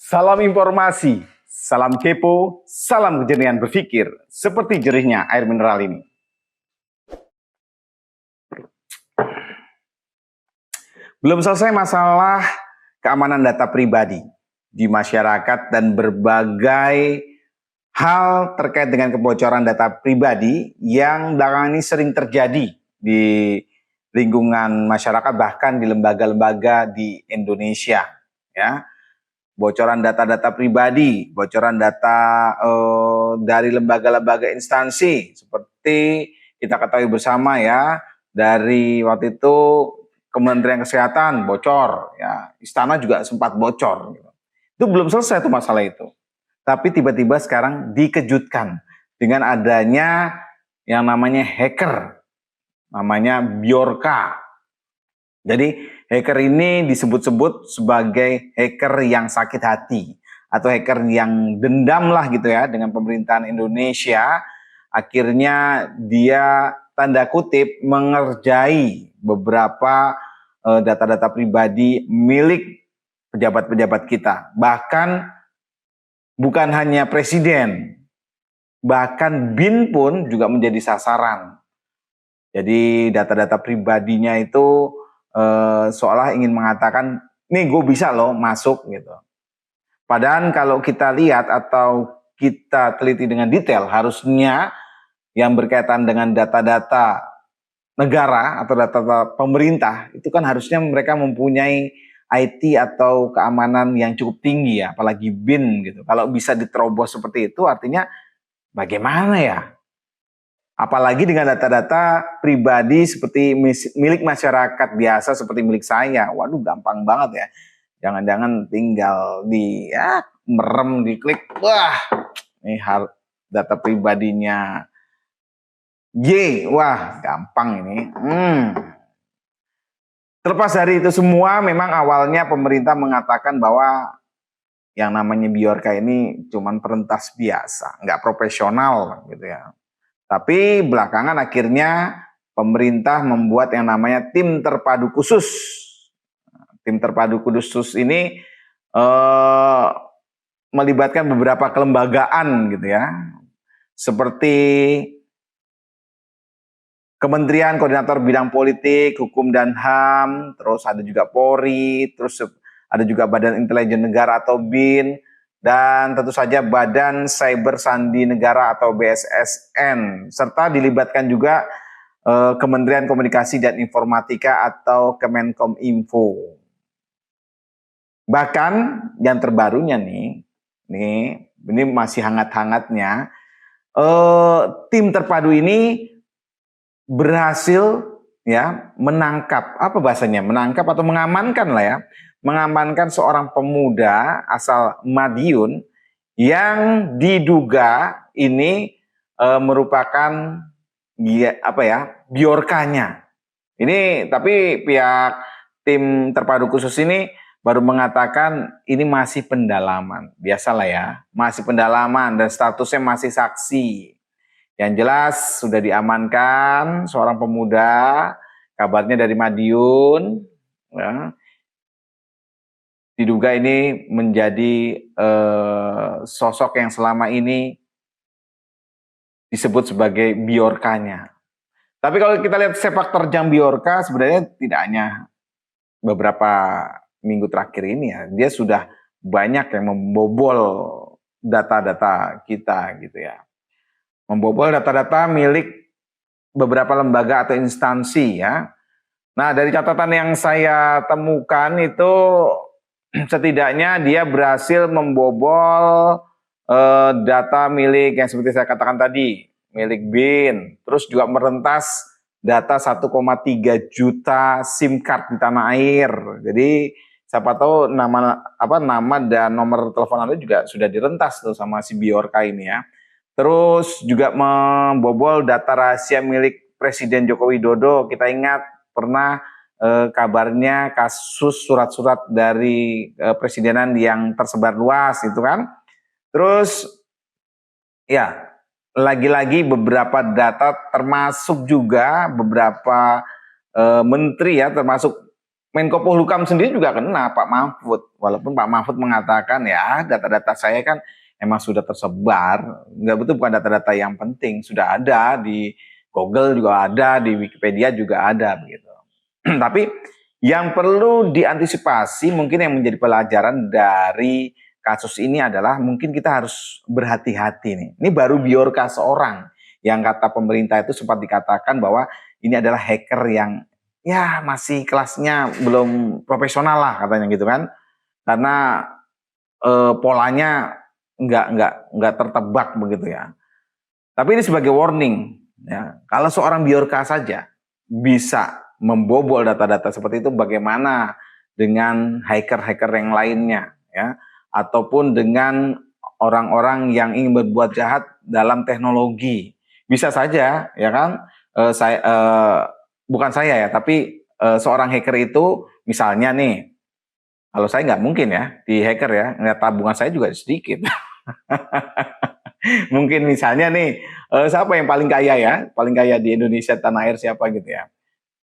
Salam informasi, salam kepo, salam kejernihan berpikir, seperti jerihnya air mineral ini. Belum selesai masalah keamanan data pribadi di masyarakat dan berbagai hal terkait dengan kebocoran data pribadi yang belakangan ini sering terjadi di lingkungan masyarakat, bahkan di lembaga-lembaga di Indonesia, ya. Bocoran data-data pribadi, bocoran data dari lembaga-lembaga instansi, seperti kita ketahui bersama ya, dari waktu itu Kementerian Kesehatan bocor, ya, Istana juga sempat bocor. Itu belum selesai tuh masalah itu. Tapi tiba-tiba sekarang dikejutkan dengan adanya yang namanya hacker, namanya Bjorka. Jadi hacker ini disebut-sebut sebagai hacker yang sakit hati atau hacker yang dendam lah gitu ya dengan pemerintahan Indonesia. Akhirnya dia tanda kutip mengerjai beberapa data-data pribadi milik pejabat-pejabat kita. Bahkan bukan hanya presiden, bahkan BIN pun juga menjadi sasaran. Jadi data-data pribadinya itu seolah ingin mengatakan, nih gue bisa loh masuk gitu. Padahal kalau kita lihat atau kita teliti dengan detail, harusnya yang berkaitan dengan data-data negara atau data-data pemerintah, itu kan harusnya mereka mempunyai IT atau keamanan yang cukup tinggi ya, apalagi BIN gitu. Kalau bisa diterobos seperti itu artinya bagaimana ya? Apalagi dengan data-data pribadi seperti milik masyarakat biasa seperti milik saya. Waduh, gampang banget ya. Jangan-jangan tinggal di merem, diklik. Wah, ini data pribadinya Y. Wah, gampang ini. Terlepas dari itu semua, memang awalnya pemerintah mengatakan bahwa yang namanya Bjorka ini cuman perentas biasa, nggak profesional gitu ya. Tapi belakangan akhirnya pemerintah membuat yang namanya tim terpadu khusus. Tim terpadu khusus ini melibatkan beberapa kelembagaan gitu ya. Seperti Kementerian Koordinator Bidang Politik, Hukum dan HAM, terus ada juga Polri, terus ada juga Badan Intelijen Negara atau BIN, dan tentu saja Badan Cyber Sandi Negara atau BSSN, serta dilibatkan juga Kementerian Komunikasi dan Informatika atau Kemenkominfo. Bahkan yang terbarunya nih ini masih hangat-hangatnya, tim terpadu ini berhasil ya menangkap, apa bahasanya, menangkap atau mengamankan lah ya, mengamankan seorang pemuda asal Madiun yang diduga ini merupakan Bjorkanya. Ini tapi pihak tim terpadu khusus ini baru mengatakan ini masih pendalaman. Biasalah ya, masih pendalaman dan statusnya masih saksi. Yang jelas sudah diamankan seorang pemuda, kabarnya dari Madiun, ya. Diduga ini menjadi sosok yang selama ini disebut sebagai Bjorkanya. Tapi kalau kita lihat sepak terjang Bjorka sebenarnya tidak hanya beberapa minggu terakhir ini ya, dia sudah banyak yang membobol data-data kita gitu ya. Membobol data-data milik beberapa lembaga atau instansi ya. Nah, dari catatan yang saya temukan itu setidaknya dia berhasil membobol data milik yang seperti saya katakan tadi, milik BIN, terus juga merentas data 1,3 juta SIM card di tanah air. Jadi siapa tahu nama dan nomor telepon Anda juga sudah direntas tuh sama si Bjorka ini ya. Terus juga membobol data rahasia milik Presiden Joko Widodo. Kita ingat pernah kabarnya kasus surat-surat dari presidenan yang tersebar luas itu kan. Terus ya lagi-lagi beberapa data termasuk juga beberapa menteri ya, termasuk Menko Polhukam sendiri juga kena, Pak Mahfud. Walaupun Pak Mahfud mengatakan ya data-data saya kan emang sudah tersebar, nggak betul, bukan data-data yang penting, sudah ada di Google juga ada, di Wikipedia juga ada begitu. Tapi yang perlu diantisipasi mungkin yang menjadi pelajaran dari kasus ini adalah mungkin kita harus berhati-hati nih. Ini baru biorka seorang yang kata pemerintah itu sempat dikatakan bahwa ini adalah hacker yang ya masih kelasnya belum profesional lah katanya gitu kan, karena polanya nggak tertebak begitu ya. Tapi ini sebagai warning ya, kalau seorang biorka saja bisa membobol data-data seperti itu, bagaimana dengan hacker-hacker yang lainnya ya, ataupun dengan orang-orang yang ingin berbuat jahat dalam teknologi. Bisa saja ya kan, bukan saya ya, tapi seorang hacker itu misalnya nih, kalau saya nggak mungkin ya di hacker ya, ngeliat tabungan saya juga sedikit. Mungkin misalnya nih, siapa yang paling kaya ya, paling kaya di Indonesia tanah air siapa gitu ya,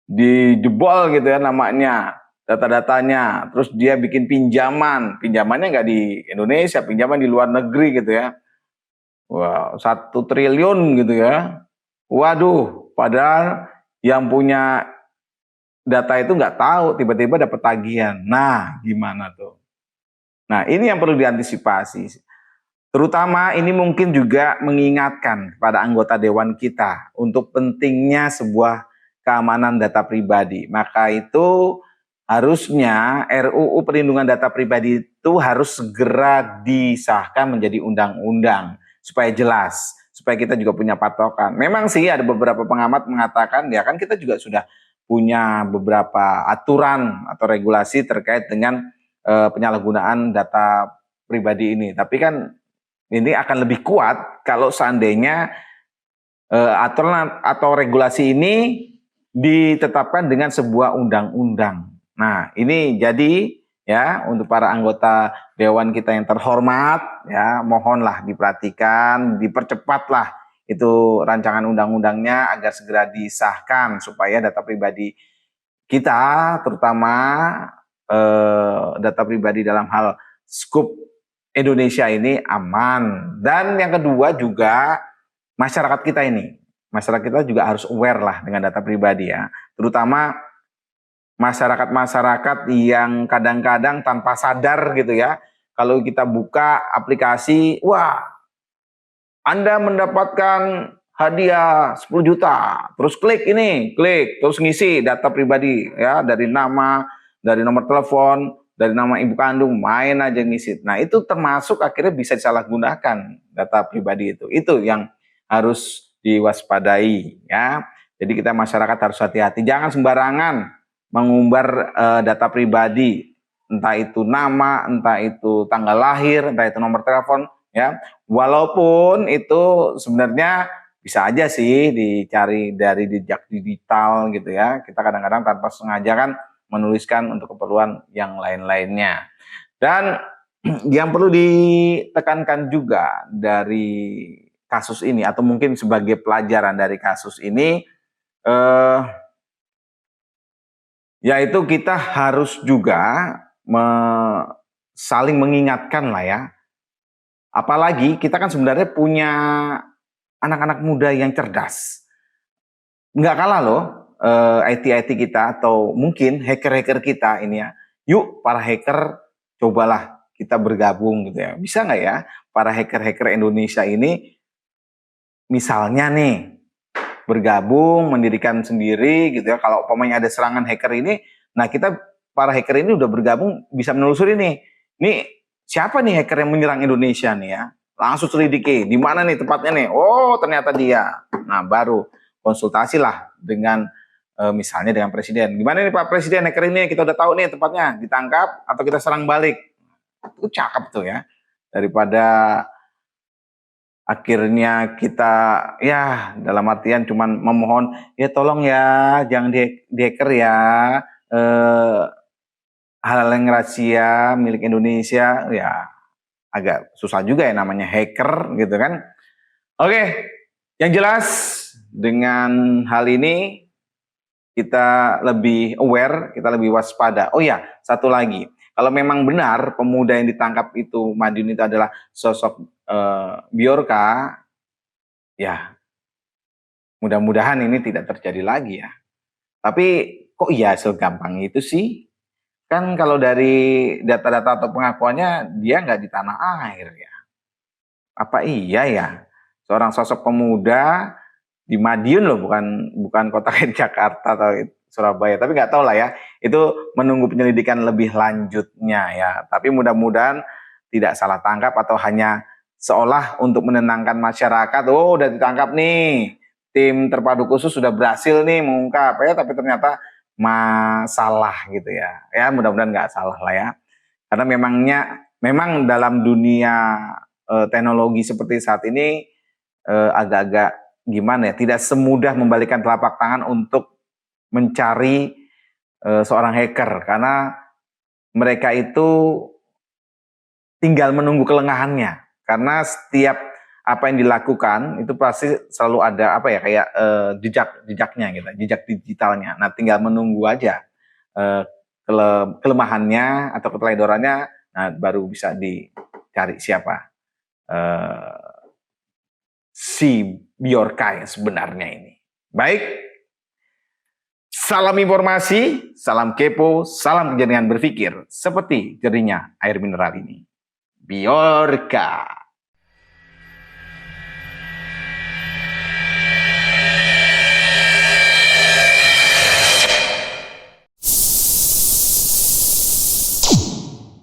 dijebol gitu ya namanya, data-datanya, terus dia bikin pinjamannya nggak di Indonesia, pinjaman di luar negeri gitu ya, wah 1 triliun gitu ya, waduh, padahal yang punya data itu nggak tahu, tiba-tiba dapat tagihan. Nah, gimana tuh? Nah, ini yang perlu diantisipasi. Terutama ini mungkin juga mengingatkan kepada anggota dewan kita untuk pentingnya sebuah keamanan data pribadi. Maka itu harusnya RUU Perlindungan Data Pribadi itu harus segera disahkan menjadi undang-undang supaya jelas, supaya kita juga punya patokan. Memang sih ada beberapa pengamat mengatakan ya kan kita juga sudah punya beberapa aturan atau regulasi terkait dengan penyalahgunaan data pribadi ini. Tapi kan ini akan lebih kuat kalau seandainya aturan atau regulasi ini ditetapkan dengan sebuah undang-undang. Nah, ini jadi ya untuk para anggota dewan kita yang terhormat ya, mohonlah diperhatikan, dipercepatlah itu rancangan undang-undangnya agar segera disahkan supaya data pribadi kita, terutama data pribadi dalam hal skup Indonesia ini aman. Dan yang kedua juga masyarakat kita ini, masyarakat kita juga harus aware lah dengan data pribadi ya, terutama masyarakat-masyarakat yang kadang-kadang tanpa sadar gitu ya, kalau kita buka aplikasi, wah Anda mendapatkan hadiah 10 juta, terus klik ini, klik, terus ngisi data pribadi ya, dari nama, dari nomor telepon, dari nama ibu kandung, main aja ngisi. Nah itu termasuk akhirnya bisa disalahgunakan data pribadi itu yang harus diwaspadai ya. Jadi kita masyarakat harus hati-hati, jangan sembarangan mengumbar data pribadi, entah itu nama, entah itu tanggal lahir, entah itu nomor telepon ya. Walaupun itu sebenarnya bisa aja sih dicari dari jejak digital gitu ya. Kita kadang-kadang tanpa sengaja kan menuliskan untuk keperluan yang lain-lainnya. Dan yang perlu ditekankan juga dari kasus ini atau mungkin sebagai pelajaran dari kasus ini, yaitu kita harus juga saling mengingatkan lah ya. Apalagi kita kan sebenarnya punya anak-anak muda yang cerdas. Nggak kalah loh IT kita atau mungkin hacker-hacker kita ini ya. Yuk para hacker cobalah kita bergabung gitu ya. Bisa nggak ya para hacker-hacker Indonesia ini misalnya nih bergabung, mendirikan sendiri gitu ya. Kalau umpamanya ada serangan hacker ini, nah kita para hacker ini udah bergabung bisa menelusuri nih. Nih siapa nih hacker yang menyerang Indonesia nih ya? Langsung selidiki, di mana nih tempatnya nih? Oh ternyata dia. Nah baru konsultasilah dengan misalnya dengan presiden. Gimana nih Pak Presiden, hacker ini kita udah tahu nih tempatnya, ditangkap atau kita serang balik? Itu cakep tuh ya. Daripada akhirnya kita ya dalam artian cuman memohon ya tolong ya jangan di hacker ya, hal yang rahasia milik Indonesia ya agak susah juga ya namanya hacker gitu kan. Oke, yang jelas dengan hal ini kita lebih aware, kita lebih waspada. Oh ya, satu lagi. Kalau memang benar pemuda yang ditangkap itu, Madiun itu adalah sosok Bjorka, ya mudah-mudahan ini tidak terjadi lagi ya. Tapi kok iya segampang itu sih? Kan kalau dari data-data atau pengakuannya dia nggak di tanah air ya. Apa iya ya? Seorang sosok pemuda di Madiun loh, bukan kota Jakarta atau Surabaya, tapi nggak tahu lah ya, itu menunggu penyelidikan lebih lanjutnya ya. Tapi mudah-mudahan tidak salah tangkap atau hanya seolah untuk menenangkan masyarakat, oh udah ditangkap nih, tim terpadu khusus sudah berhasil nih mengungkap ya, tapi ternyata masalah gitu ya. Ya mudah-mudahan nggak salah lah ya, karena memang dalam dunia teknologi seperti saat ini agak-agak gimana ya, tidak semudah membalikkan telapak tangan untuk mencari seorang hacker, karena mereka itu tinggal menunggu kelengahannya, karena setiap apa yang dilakukan itu pasti selalu ada apa ya, kayak jejaknya gitu, jejak digitalnya. Nah tinggal menunggu aja kelemahannya atau keteledorannya, nah baru bisa dicari siapa si Bjorka yang sebenarnya ini. Baik, salam informasi, salam kepo, salam kejernihan berpikir, seperti jernihnya air mineral ini. Bjorka.